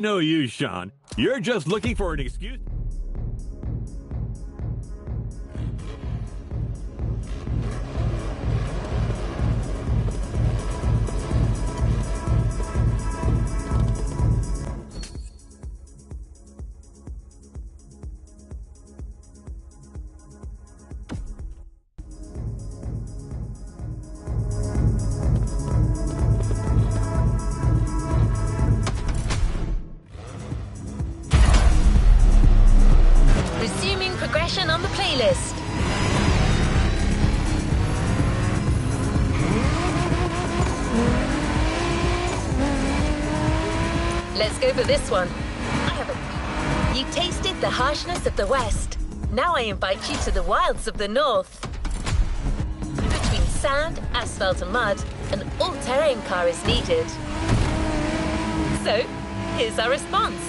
No use, Sean. You're just looking for an excuse. Resuming progression on the playlist. Let's go for this one. You tasted the harshness of the West. Now I invite you to the wilds of the North. Between sand, asphalt and mud, an all-terrain car is needed. So, here's our response.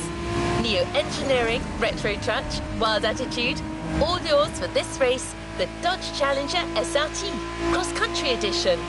Neo-engineering, retro touch, wild attitude, all yours for this race, the Dodge Challenger SRT Cross Country Edition.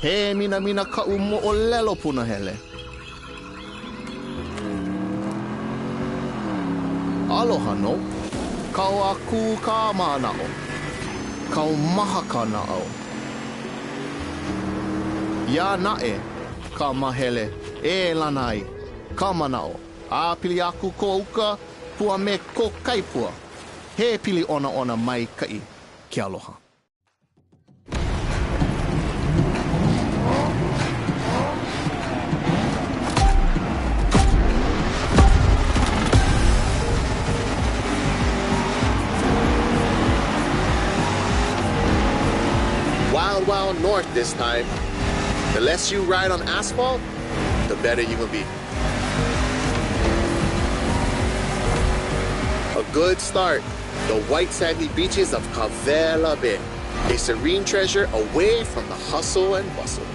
He mina ka mo'olelo punahele. Aloha no. Kau aku ka manao. Kau maha ka nao. Ya nae ka mahele e lanai ka manao. A pili aku ko uka pua me ko kaipua. He pili ona mai kai ki aloha. Wild north this time. The less you ride on asphalt, the better you will be. A good start. The white sandy beaches of Kawela Bay. A serene treasure away from the hustle and bustle.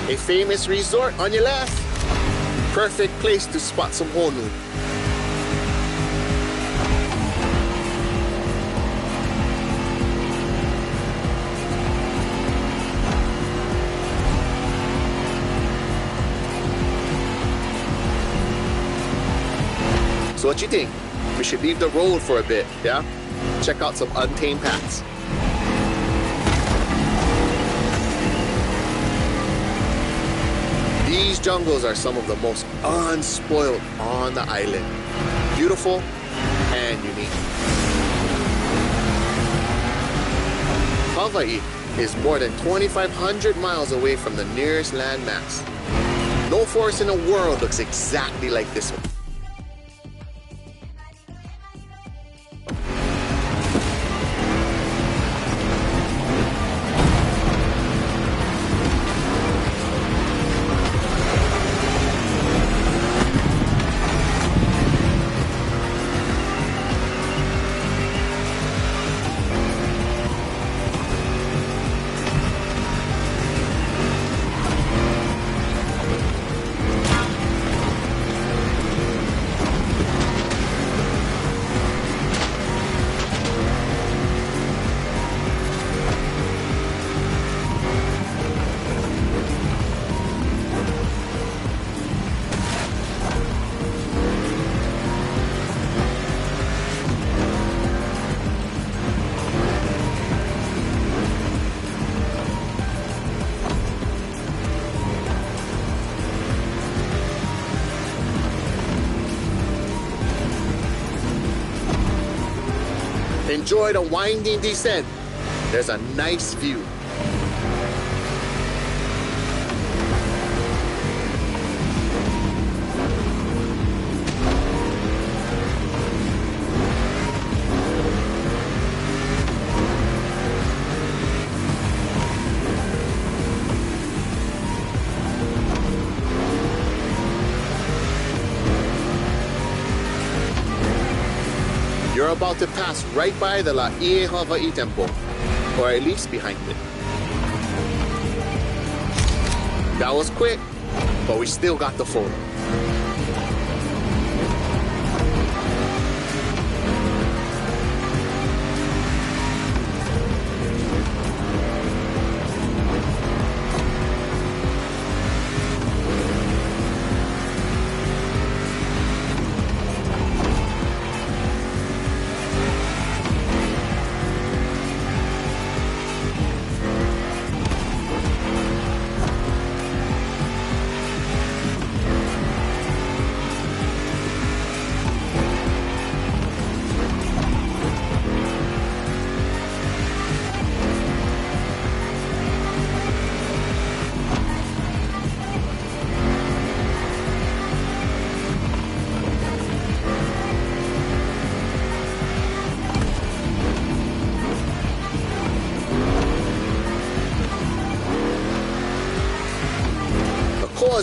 A famous resort on your left. Perfect place to spot some honu. So what you think? We should leave the road for a bit, yeah? Check out some untamed paths. These jungles are some of the most unspoiled on the island. Beautiful and unique. Hawaii is more than 2,500 miles away from the nearest landmass. No forest in the world looks exactly like this one. Enjoy the winding descent. There's a nice view. You're about to pass right by the La'ie Hawaii Temple, or at least behind it. That was quick, but we still got the photo.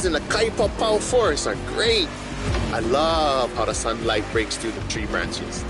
In the Kaipapau forest are great. I love how the sunlight breaks through the tree branches.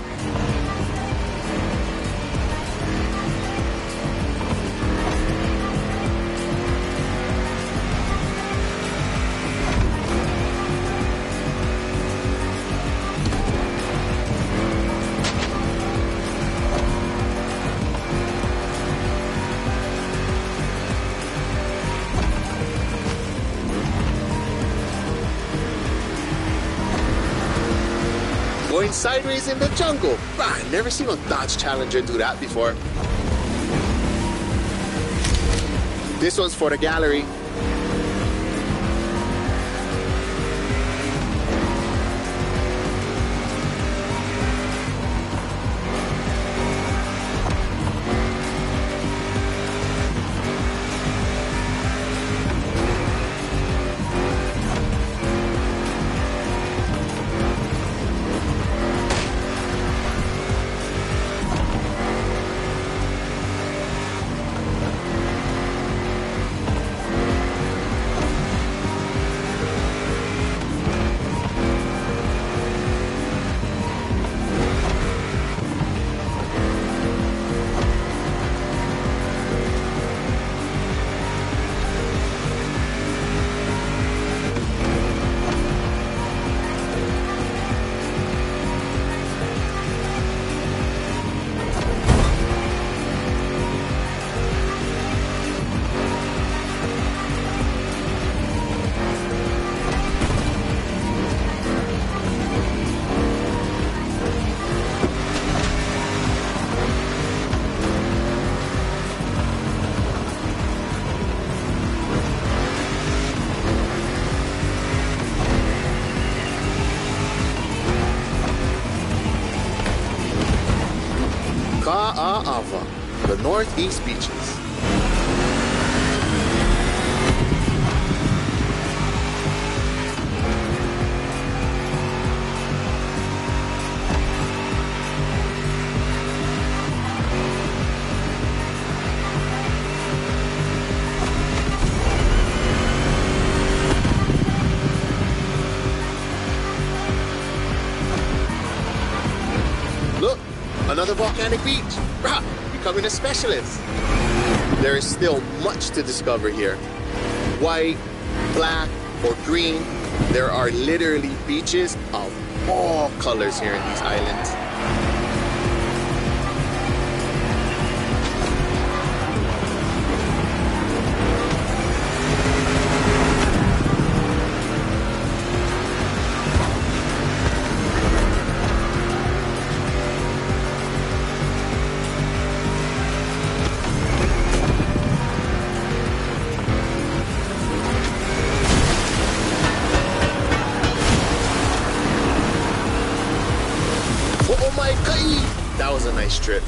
Going sideways in the jungle. Ah, never seen a Dodge Challenger do that before. This one's for the gallery. Ka'a'awa, the northeast beaches. Look, another volcanic beach. Rah, becoming a specialist. There is still much to discover here. White, black, or green, there are literally beaches of all colors here in these islands. Oh my God! That was a nice trip.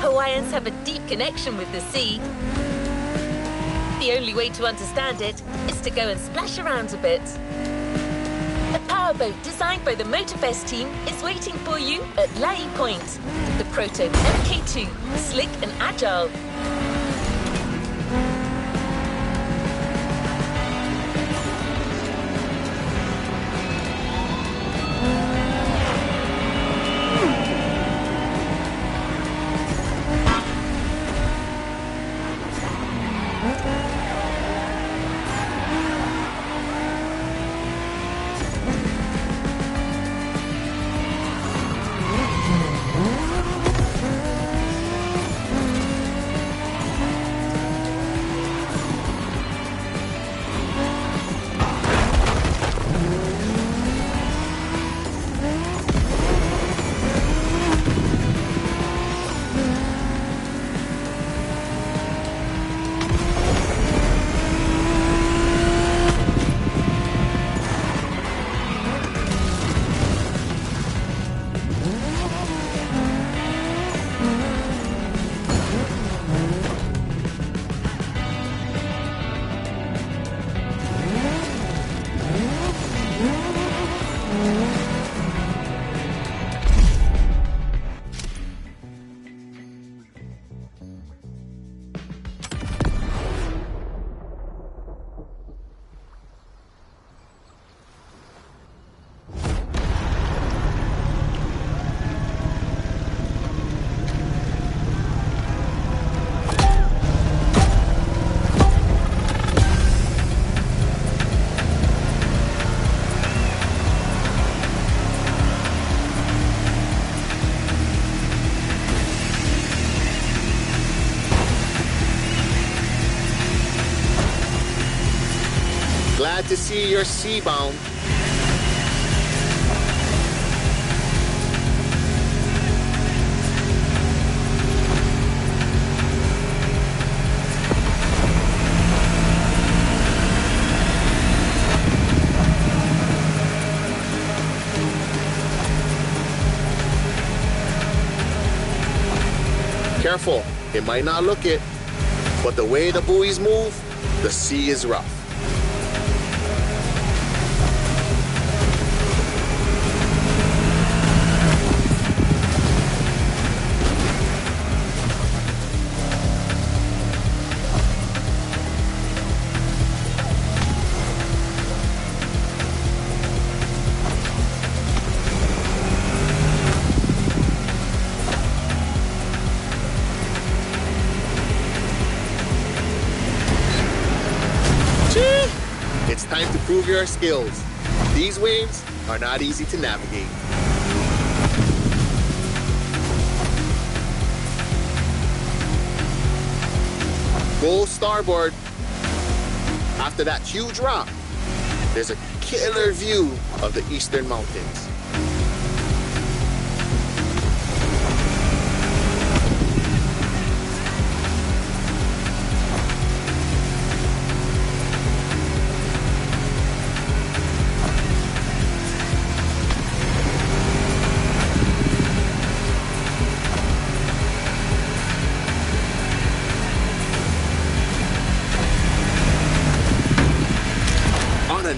Hawaiians have a deep connection with the sea. The only way to understand it is to go and splash around a bit. A powerboat designed by the Motorfest team is waiting for you at Lai Point. The Proto MK2, slick and agile. Glad to see you're seabound. Careful, it might not look it, but the way the buoys move, the sea is rough. It's time to prove your skills. These waves are not easy to navigate. Go starboard. After that huge rock, there's a killer view of the eastern mountains.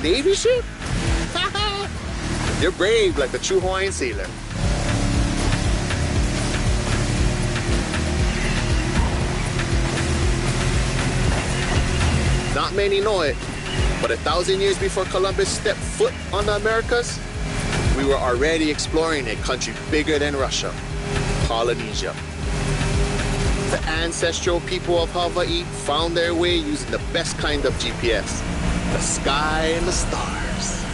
Navy ship? You're brave like a true Hawaiian sailor. Not many know it, but 1,000 years before Columbus stepped foot on the Americas, we were already exploring a country bigger than Russia, Polynesia. The ancestral people of Hawaii found their way using the best kind of GPS. The sky and the stars.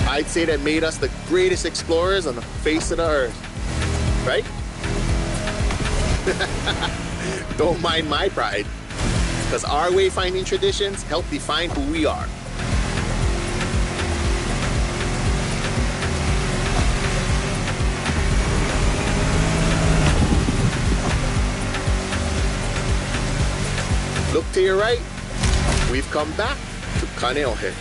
I'd say that made us the greatest explorers on the face of the earth, right? Don't mind my pride, because our wayfinding traditions help define who we are. Look to your right, we've come back to Kaneohe.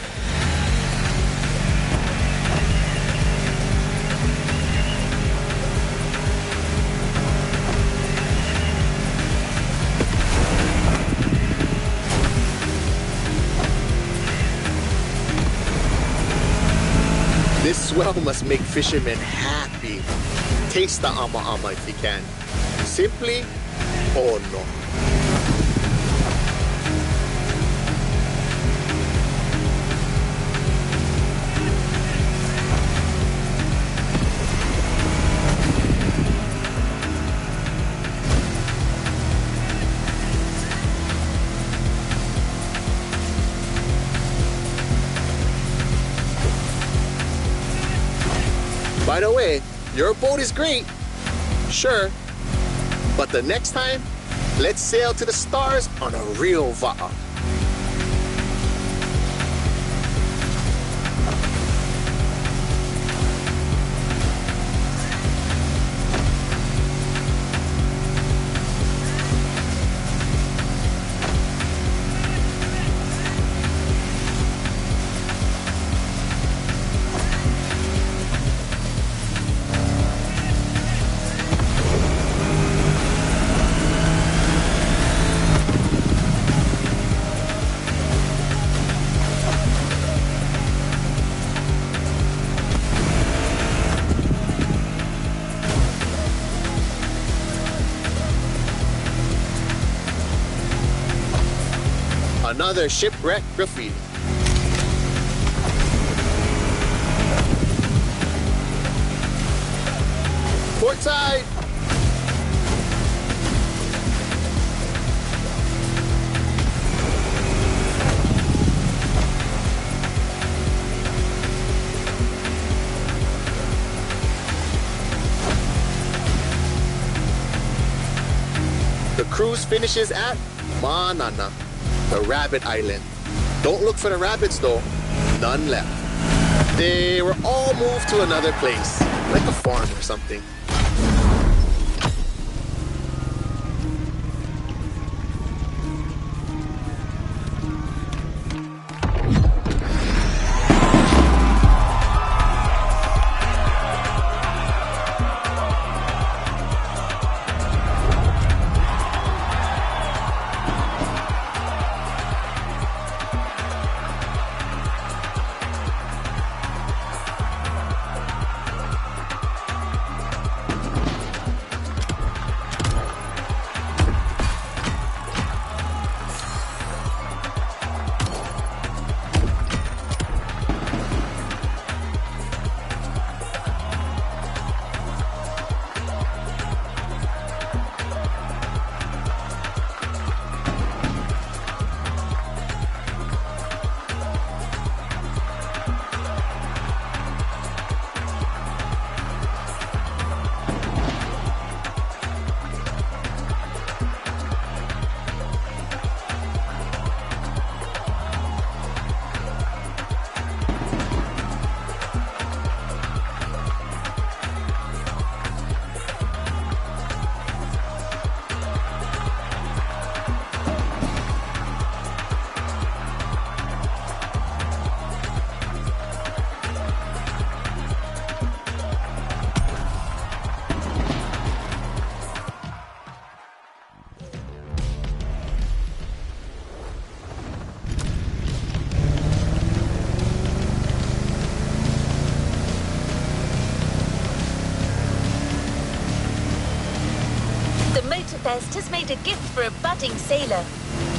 This swell must make fishermen happy. Taste the ama if you can. Simply, oh no. By the way, your boat is great, sure, but the next time, let's sail to the stars on a real va'a. Another shipwreck graffiti. Port side. The cruise finishes at Manana, the rabbit island. Don't look for the rabbits though, none left. They were all moved to another place, like a farm or something. Motorfest has made a gift for a budding sailor.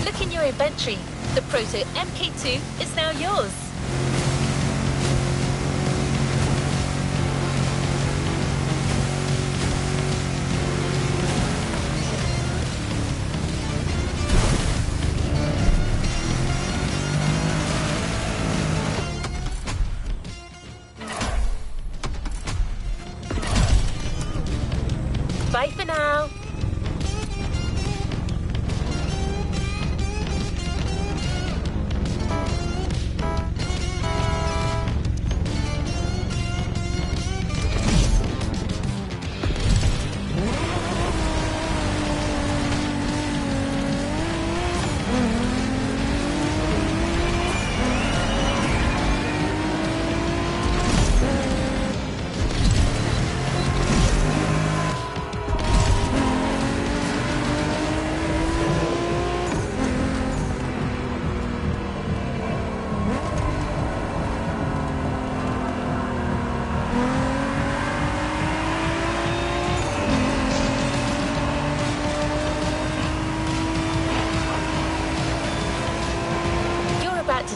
Look in your inventory. The Proto MK2 is now yours. Bye for now.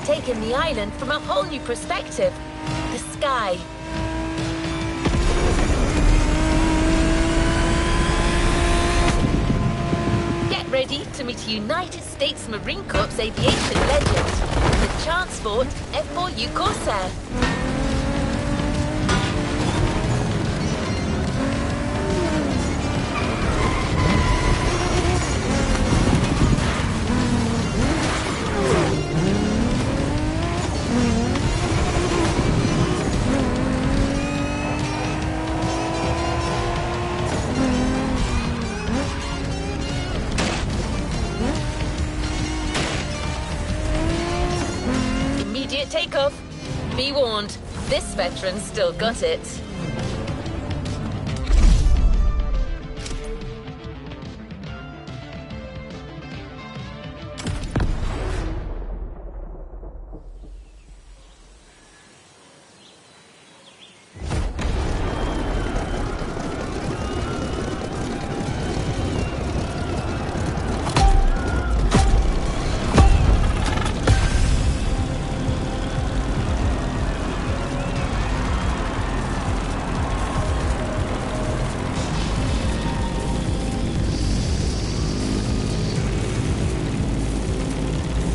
Take in the island from a whole new perspective. The sky. Get ready to meet a United States Marine Corps aviation legend, the Transport F4U Corsair. Takeoff. Be warned, this veteran's still got it.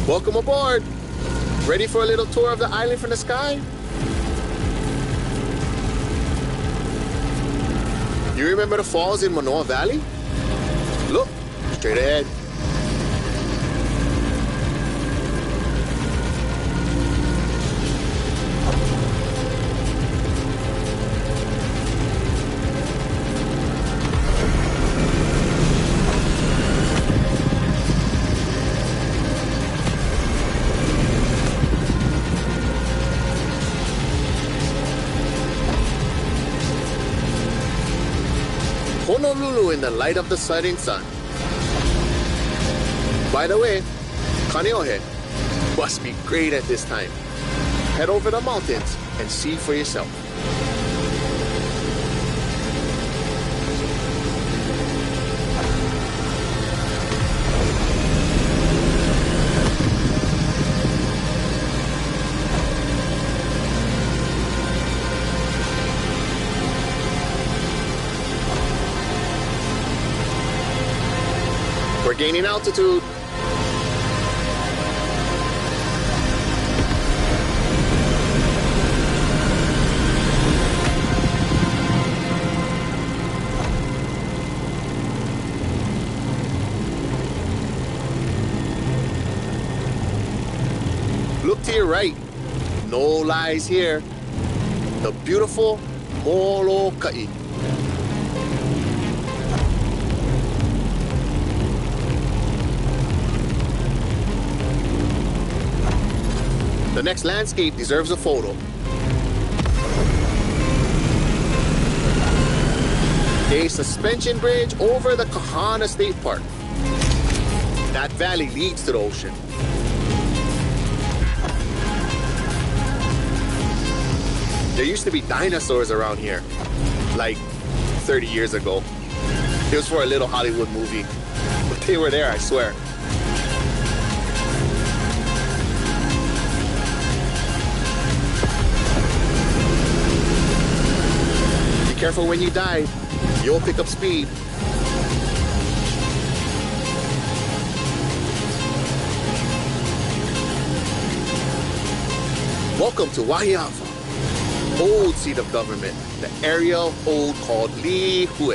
Welcome aboard! Ready for a little tour of the island from the sky? You remember the falls in Manoa Valley? Look, Straight ahead. Honolulu in the light of the setting sun. By the way, Kaneohe must be great at this time. Head over the mountains and see for yourself. We're gaining altitude. Look to your right. No lies here. The beautiful Molokai. The next landscape deserves a photo. A suspension bridge over the Kahana State Park. That valley leads to the ocean. There used to be dinosaurs around here, like 30 years ago. It was for a little Hollywood movie, but they were there, I swear. Careful when you dive, you'll pick up speed. Welcome to Waiawa, old seat of government, the area of old called Lihue.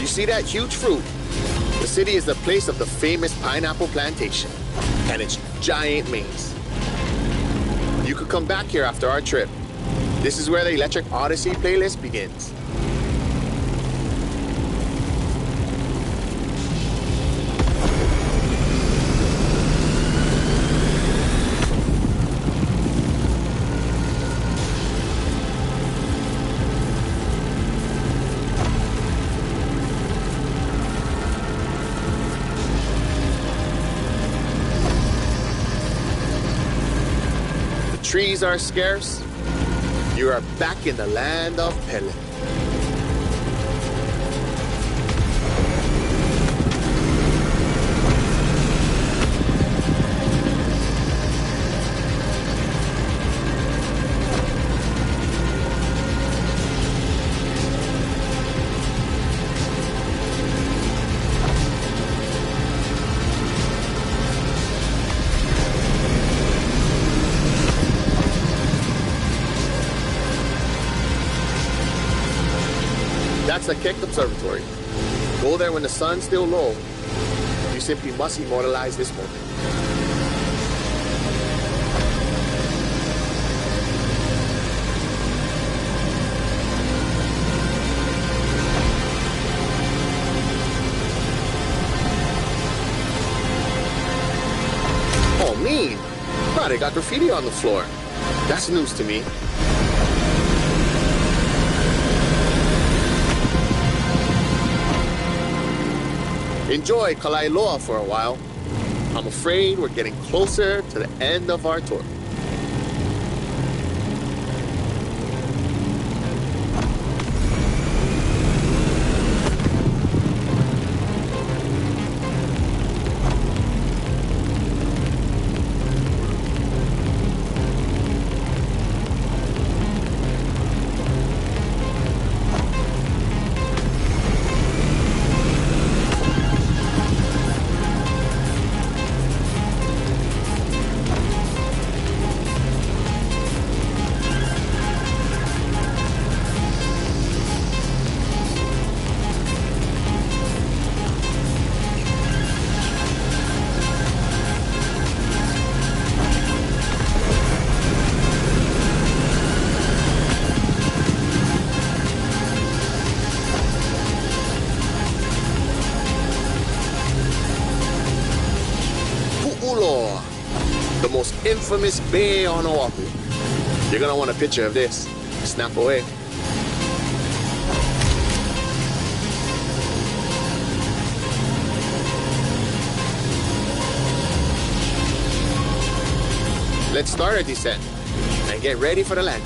You see that huge fruit? The city is the place of the famous pineapple plantation and its giant maze. You could come back here after our trip. This is where the Electric Odyssey playlist begins. Trees are scarce. You are back in the land of Pele. That's the Keck Observatory. Go there when the sun's still low. You simply must immortalize this moment. Oh, mean. Wow, they got graffiti on the floor. That's news to me. Enjoy Kalailoa for a while. I'm afraid we're getting closer to the end of our tour. infamous bay on Oahu. You're gonna want a picture of this. Snap away. Let's start our descent and get ready for the land.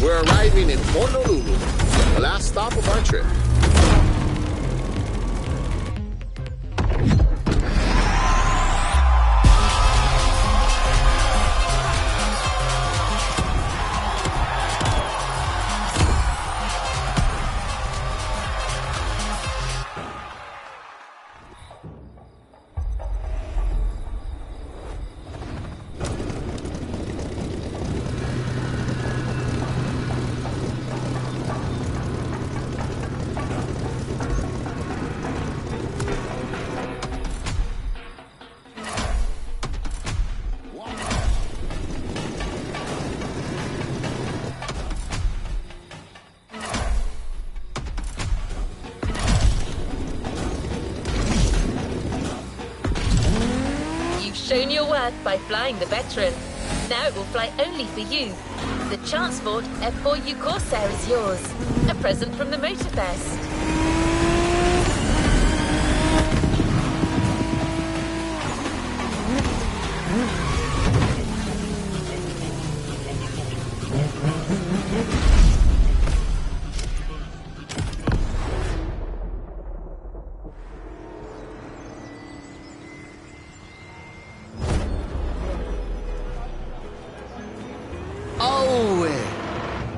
We're arriving in Honolulu, the last stop of our trip. Shown your worth by flying the Veteran. Now it will fly only for you. The Transport F4U Corsair is yours. A present from the Motorfest.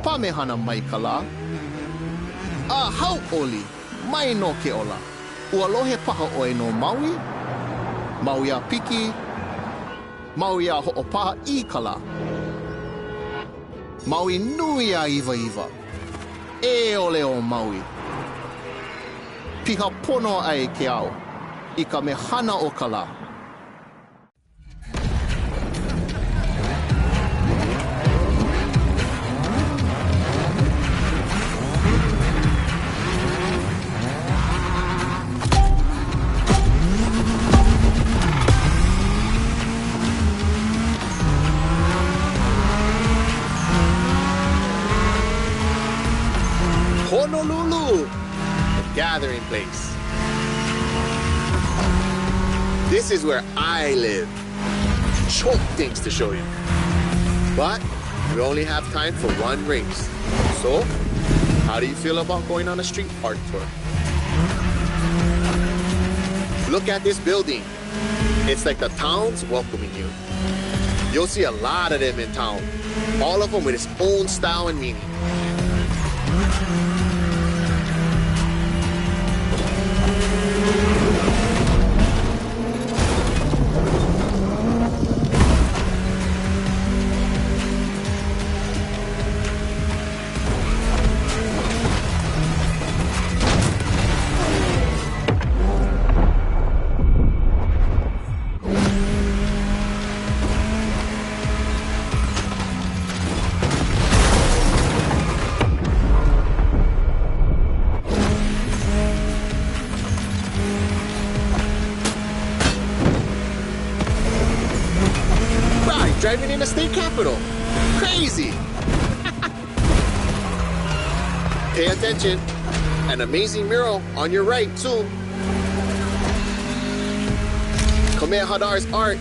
Pamehana maikala. A hau oli, mai no ke ola. Ua lohe paha oe no Maui. Maui a piki. Maui a ho'opaha I kala. Maui nui a iwa iwa. E ole o Maui. Piha pono ai ke au. I ka mehana o kala. Honolulu, the gathering place. This is where I live. Choke things to show you. But we only have time for one race. So, how do you feel about going on a street art tour? Look at this building. It's like the town's welcoming you. You'll see a lot of them in town. All of them with its own style and meaning. Driving in the state capital. Crazy. Pay attention. An amazing mural on your right, too. Kamehameha's art.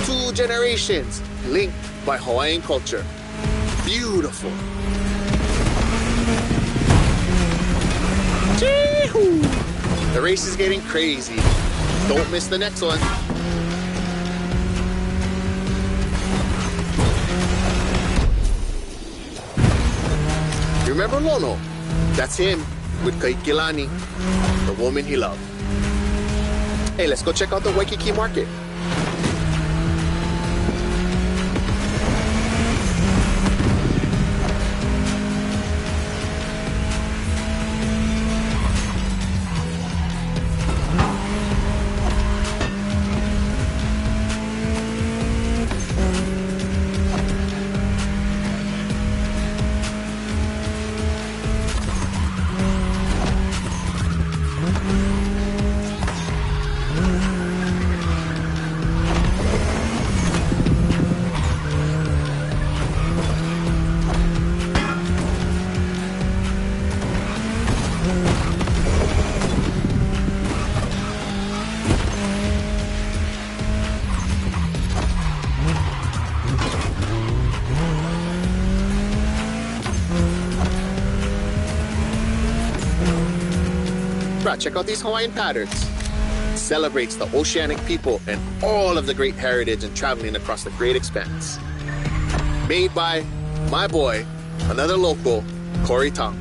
2 generations linked by Hawaiian culture. Beautiful. Chee-hoo. The race is getting crazy. Don't miss the next one. Remember Lono? That's him with Kaikilani, the woman he loved. Hey, let's go check out the Waikiki market. check out these Hawaiian patterns. It celebrates the oceanic people and all of the great heritage and traveling across the great expanse. Made by my boy, another local, Corey Tong.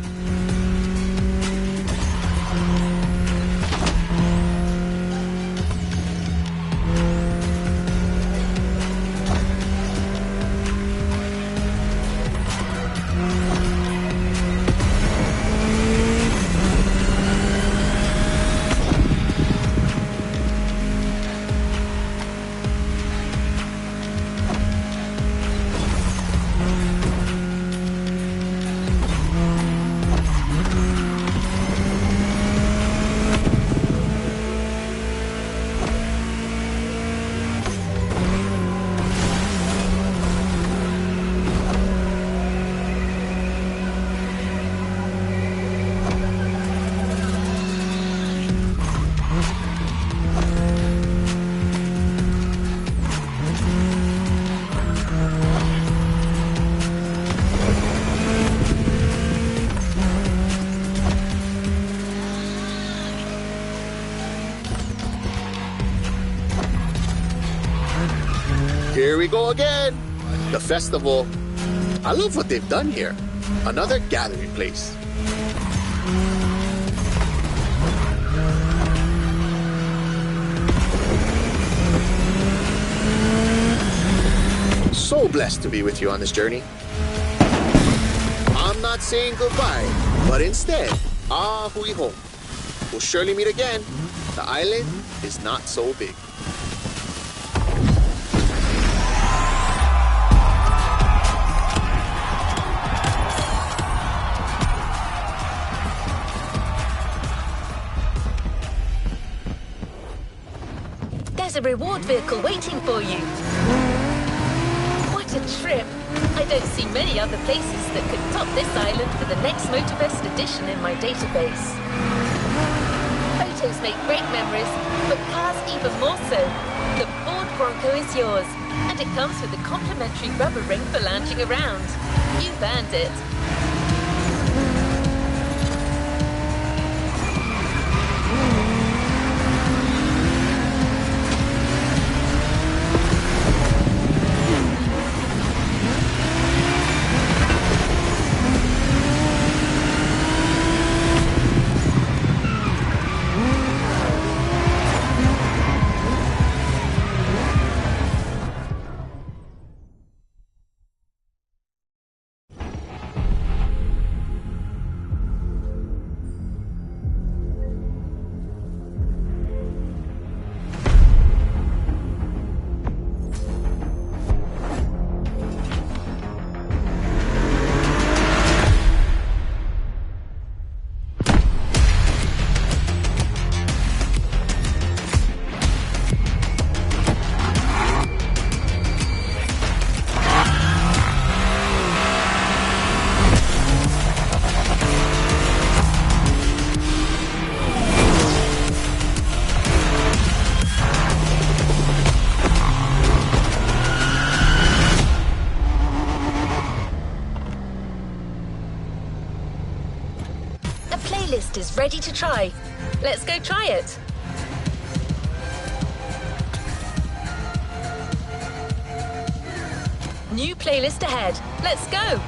Here we go again. The festival. I love what they've done here. Another gathering place. So blessed to be with you on this journey. I'm not saying goodbye, but instead, ahui home. We'll surely meet again. The island is not so big. There's a reward vehicle waiting for you. What a trip. I don't see many other places that could top this island for the next Motorfest edition in my database. Photos make great memories, but cars even more so. The Ford Bronco is yours, and it comes with a complimentary rubber ring for lounging around. You've earned it. Is ready to try. Let's go try it. New playlist ahead. Let's go.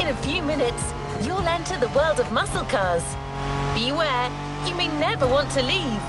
In a few minutes, you'll enter the world of muscle cars. Beware, you may never want to leave.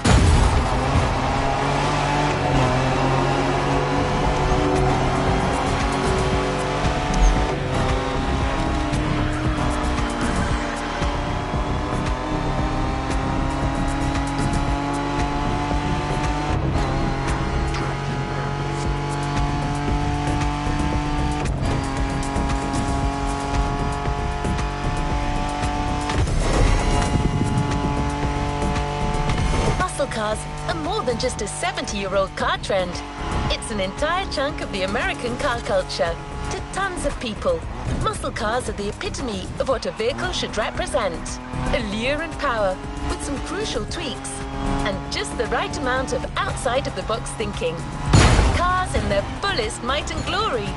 Cars are more than just a 70-year-old car trend. It's an entire chunk of the American car culture. To tons of people, muscle cars are the epitome of what a vehicle should represent. Allure and power, with some crucial tweaks, and just the right amount of outside-of-the-box thinking. Cars in their fullest might and glory. .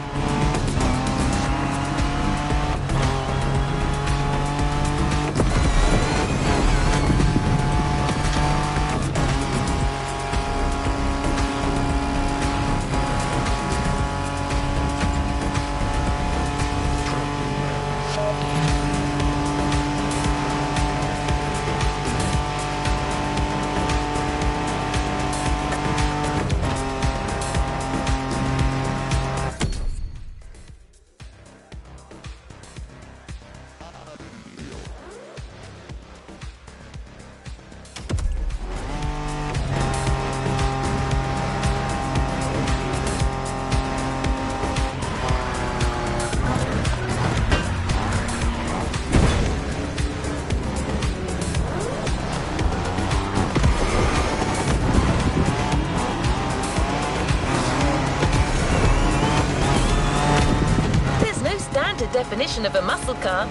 definition of a muscle car.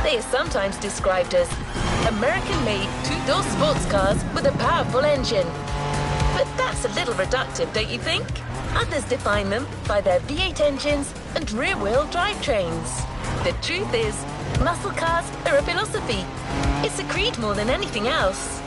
They are sometimes described as American-made two-door sports cars with a powerful engine. But that's a little reductive, don't you think? Others define them by their V8 engines and rear-wheel drivetrains. The truth is, muscle cars are a philosophy. It's a creed more than anything else.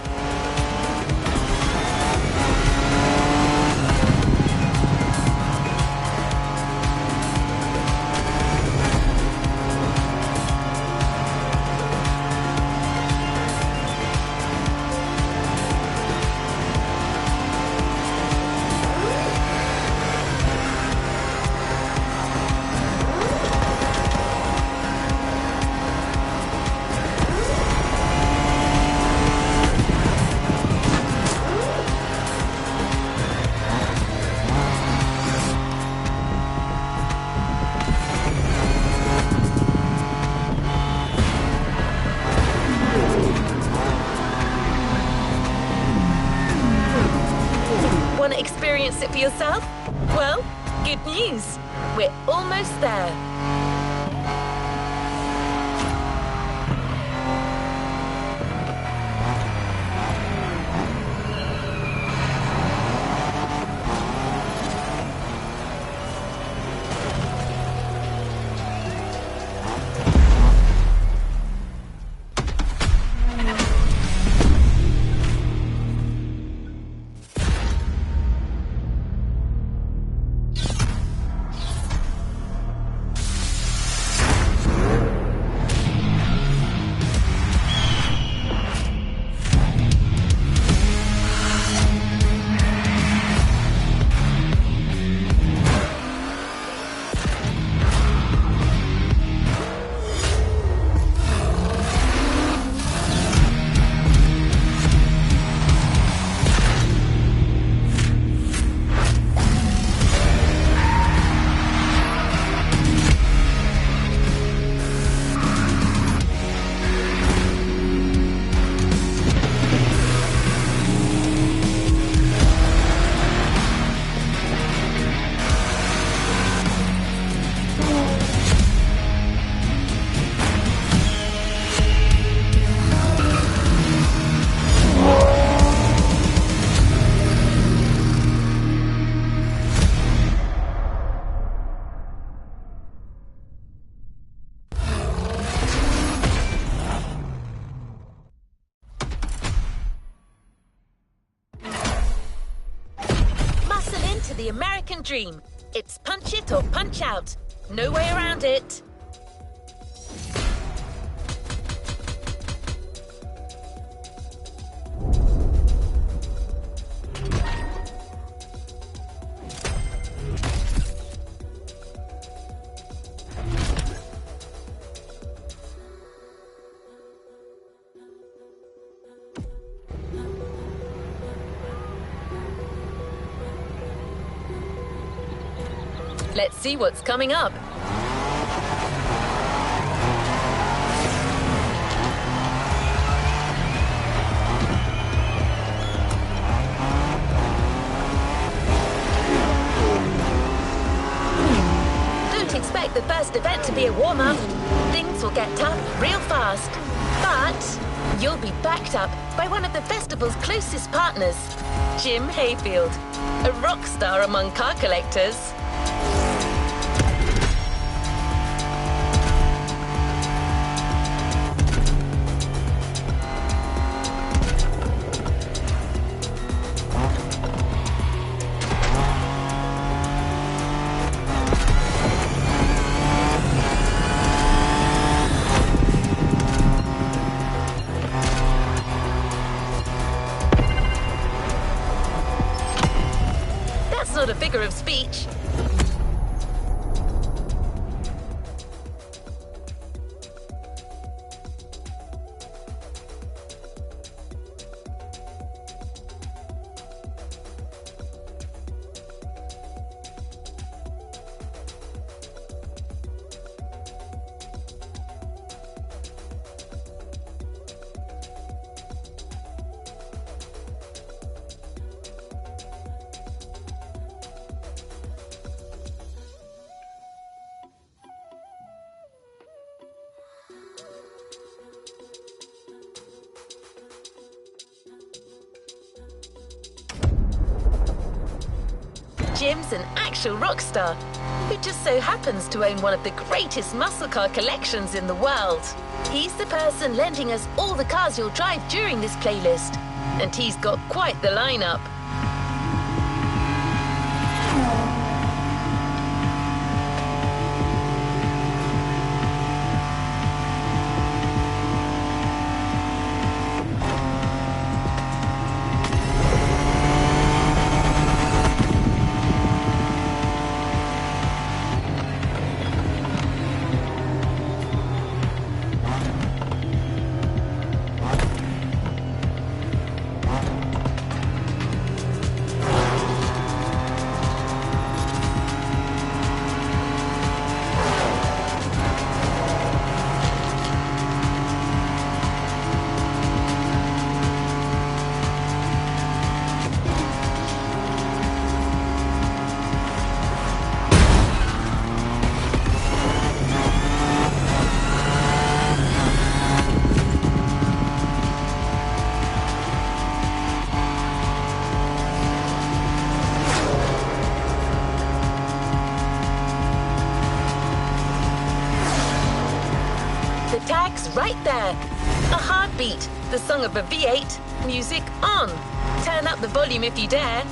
Want to experience it for yourself? Well, good news. We're almost there. The American dream. It's punch it or punch out. No way around it. Let's see what's coming up. Don't expect the first event to be a warm-up. Things will get tough real fast. But you'll be backed up by one of the festival's closest partners, Jim Hayfield, a rock star among car collectors. Not a figure of speech. Jim's an actual rock star who just so happens to own one of the greatest muscle car collections in the world. He's the person lending us all the cars you'll drive during this playlist, and he's got quite the lineup. Right there. A heartbeat, the song of a V8, music on. Turn up the volume if you dare.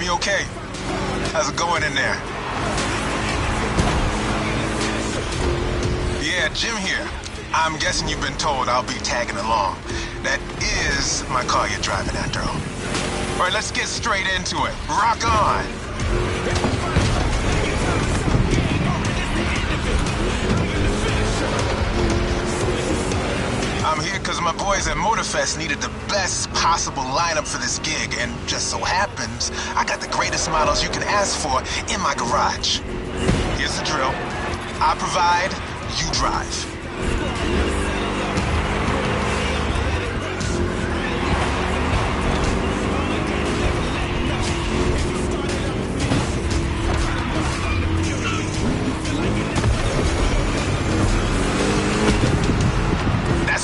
Okay. How's it going in there? Yeah, Jim here. I'm guessing you've been told I'll be tagging along. That is my car you're driving after all. All right, let's get straight into it. Rock on! I'm here because my boys at Motorfest needed the best possible lineup for this gig, and just so happens, I got the greatest models you can ask for in my garage. Here's the drill. I provide, you drive.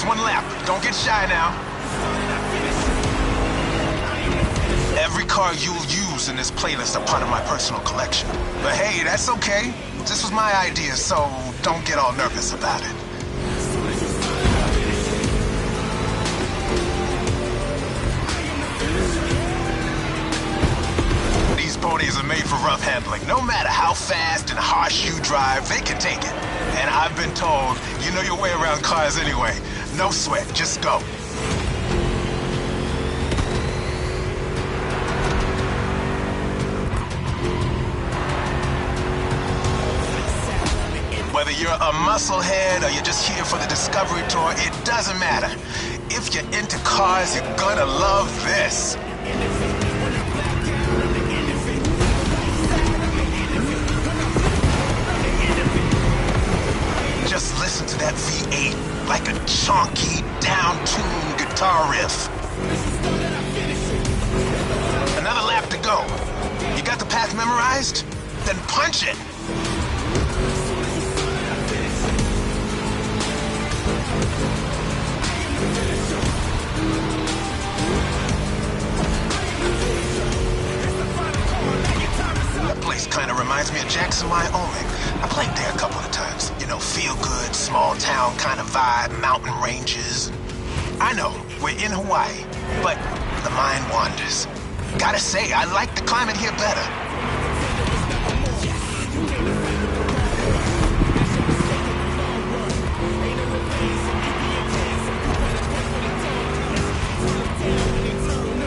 One lap. Don't get shy now. Every car you'll use in this playlist are part of my personal collection. But hey, that's okay. This was my idea, so don't get all nervous about it. These ponies are made for rough handling. No matter how fast and harsh you drive, they can take it. And I've been told you know your way around cars anyway. No sweat, just go. Whether you're a musclehead or you're just here for the Discovery Tour, it doesn't matter. If you're into cars, you're gonna love this. Just listen to that V8 like a chunky, down-tuned guitar riff. Another lap to go. You got the path memorized? Then punch it. That place kind of reminds me of Jack. Jackson, Wyoming. I played there a couple of times. You know, feel good, small town kind of vibe, mountain ranges. I know, we're in Hawaii, but the mind wanders. Gotta say, I like the climate here better.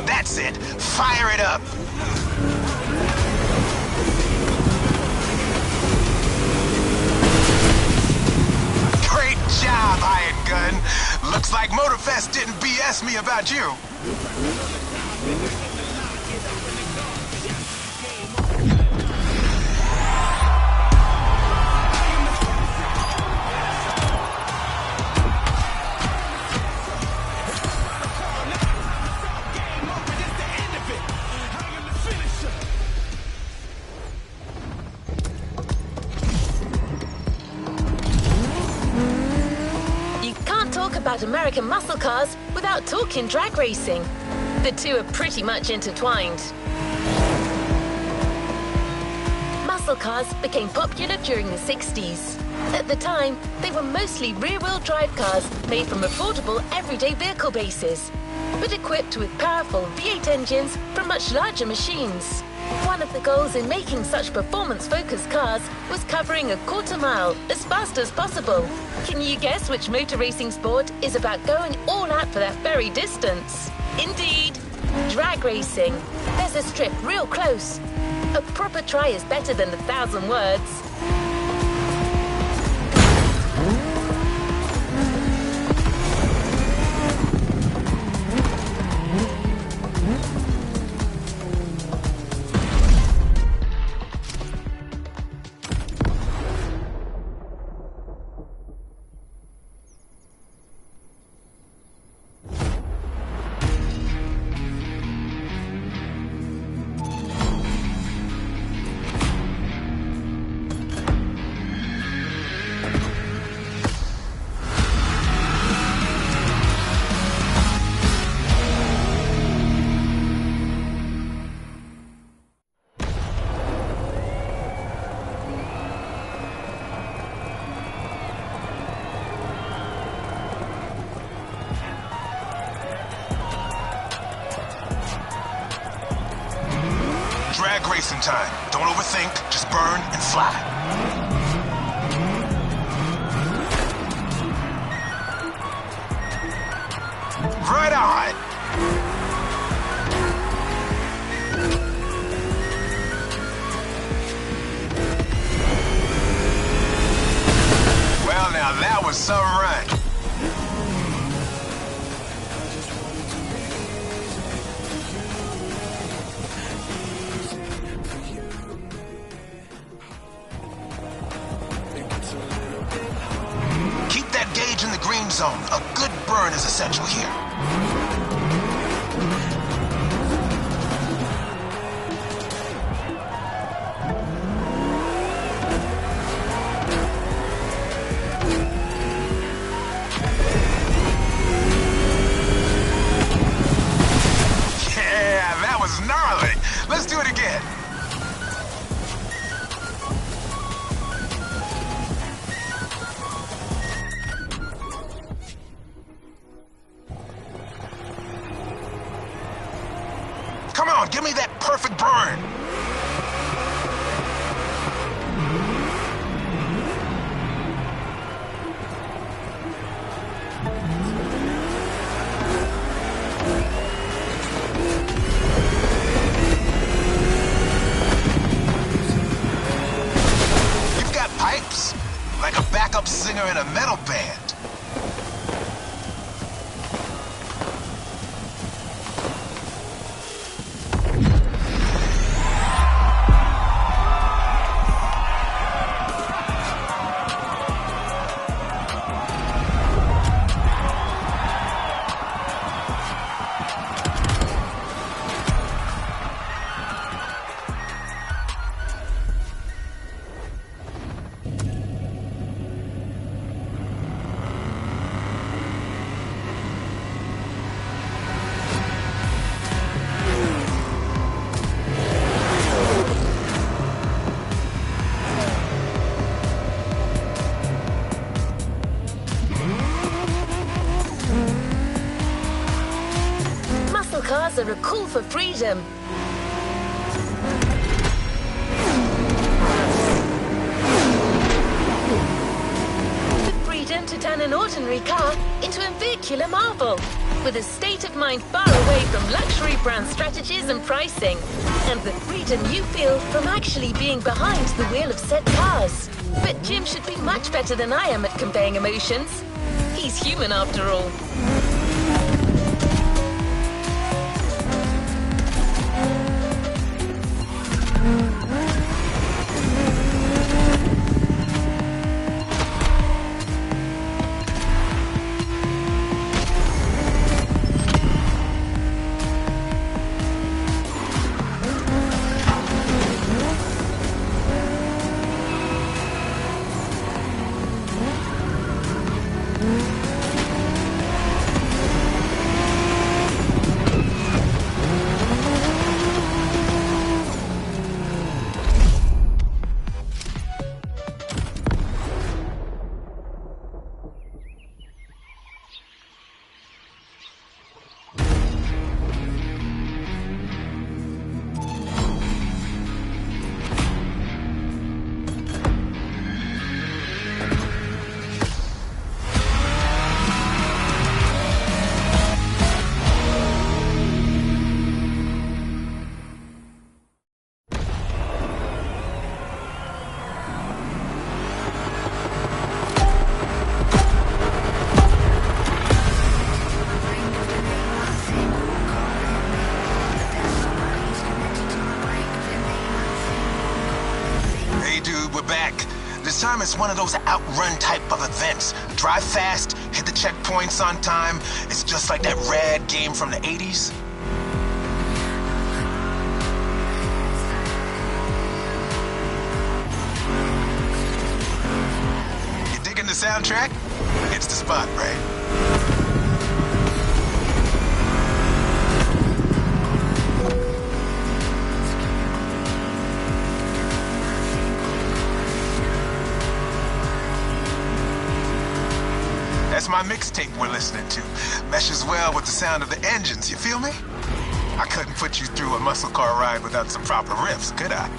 That's it. Fire it up. Great job, hired gun. Looks like Motorfest didn't BS me about you. About American muscle cars without talking drag racing. The two are pretty much intertwined. Muscle cars became popular during the 60s. At the time, they were mostly rear-wheel drive cars made from affordable everyday vehicle bases, but equipped with powerful V8 engines from much larger machines. One of the goals in making such performance-focused cars was covering a quarter mile as fast as possible. Can you guess which motor racing sport is about going all out for that very distance? Indeed, drag racing. There's a strip real close. A proper try is better than 1,000 words. Drag racing time. Don't overthink, just burn and fly. Right on! Well now, that was some run. In the green zone. A good burn is essential here. Yeah, that was gnarly. Let's do it again. Come on, give me that perfect burn. You've got pipes, like a backup singer in a metal band. cars are a call for freedom. The freedom to turn an ordinary car into a vehicular marvel, with a state of mind far away from luxury brand strategies and pricing, and the freedom you feel from actually being behind the wheel of said cars. But Jim should be much better than I am at conveying emotions. He's human after all. This time it's one of those outrun type of events. Drive fast, hit the checkpoints on time. It's just like that rad game from the 80s. You digging the soundtrack? It's the spot, right? That's my mixtape we're listening to. Meshes well with the sound of the engines, you feel me? I couldn't put you through a muscle car ride without some proper riffs, could I?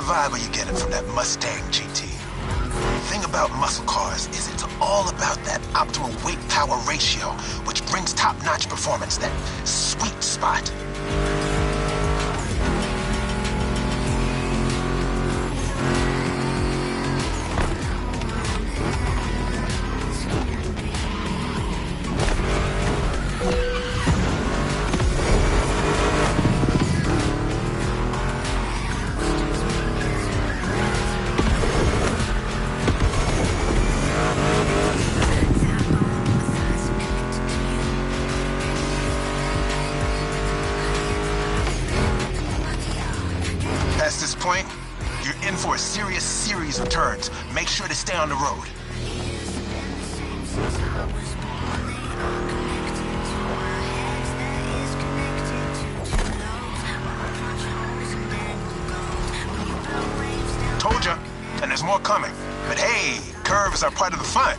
Vibe are you getting from that Mustang GT? The thing about muscle cars is it's all about that optimal weight-power ratio, which brings top-notch performance, that sweet spot. Past this point, you're in for a serious series of turns. Make sure to stay on the road. Told ya, and there's more coming. But hey, curves are part of the fun.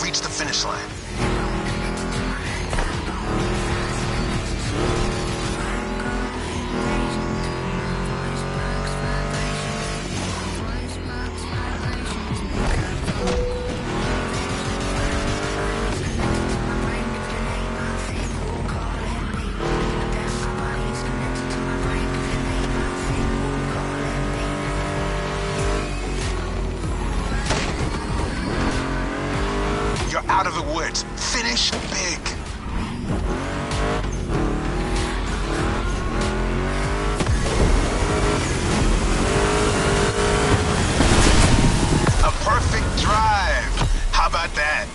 reach the finish line. Out of the woods. Finish big. A perfect drive. How about that?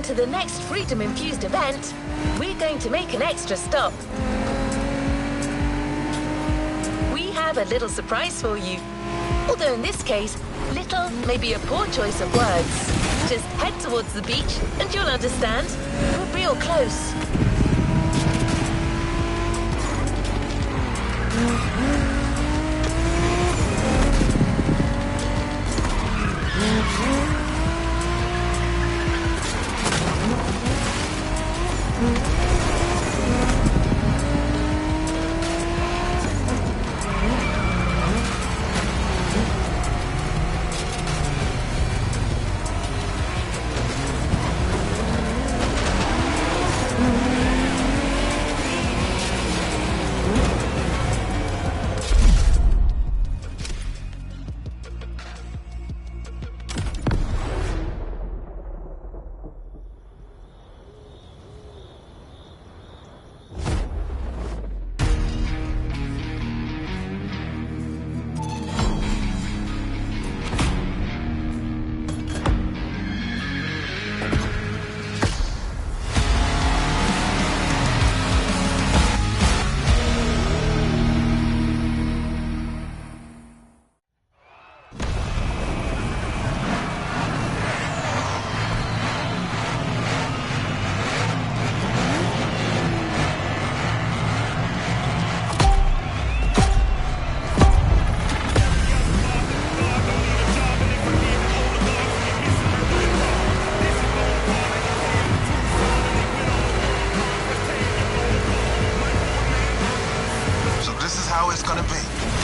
To the next freedom-infused event, we're going to make an extra stop. We have a little surprise for you. Although in this case, little may be a poor choice of words. Just head towards the beach and you'll understand. We're real close.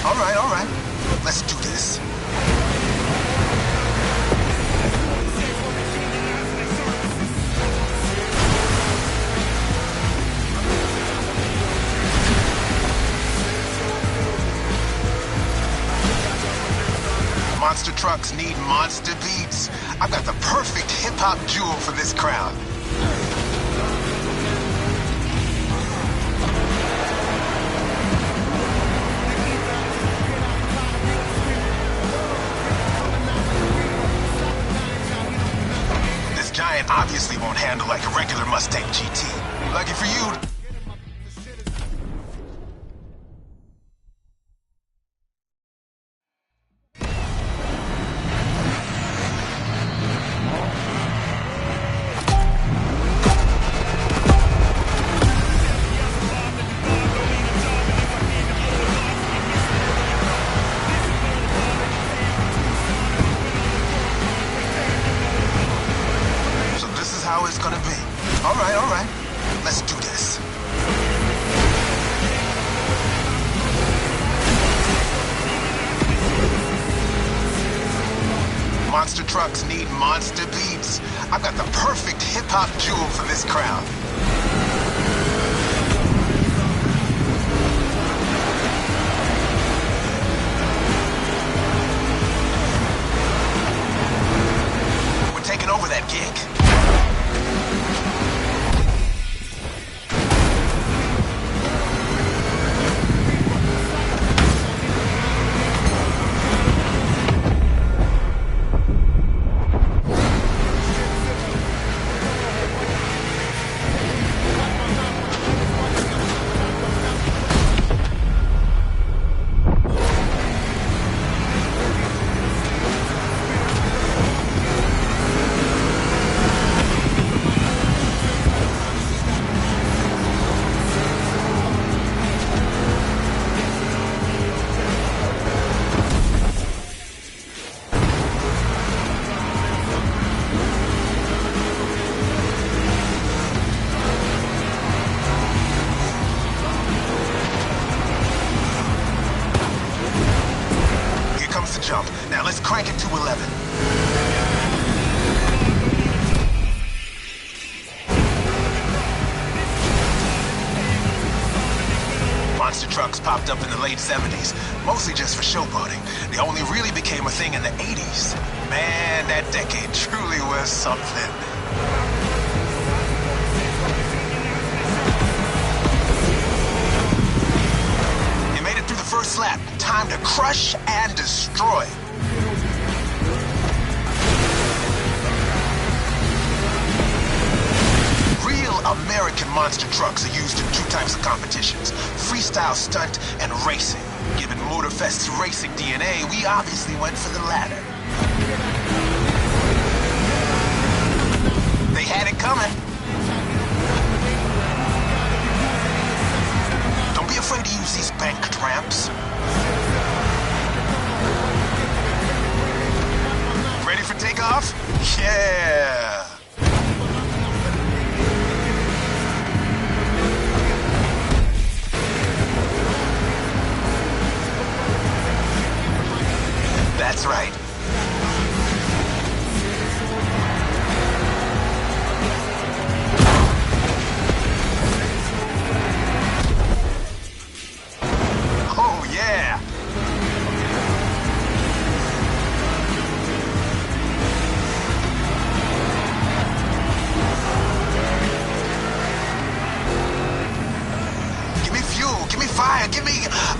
All right. Let's do this. Monster trucks need monster beats. I've got the perfect hip-hop jewel for this crowd. This giant obviously won't handle like a regular Mustang GT. Lucky for you. How it's gonna be. All right. Let's do this. Monster trucks need monster beats. I've got the perfect hip-hop jewel for this crowd. We're taking over that gig. off the jump. Now let's crank it to 11. Monster trucks popped up in the late 70s, mostly just for showboating. They only really became a thing in the 80s. Man, that decade truly was something. You made it through the first lap. Time to crush and destroy. American monster trucks are used in two types of competitions, freestyle stunt and racing. Given Motorfest's racing DNA, we obviously went for the latter. They had it coming. Don't be afraid to use these banked ramps. Ready for takeoff? Yeah! That's right. Oh, yeah. Give me fuel, give me fire, give me...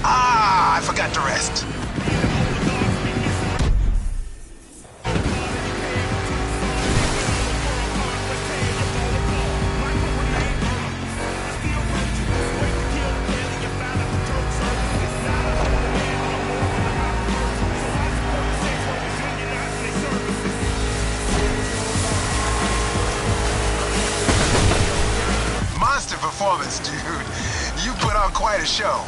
Ah, I forgot to rest. Performance, dude. You put on quite a show.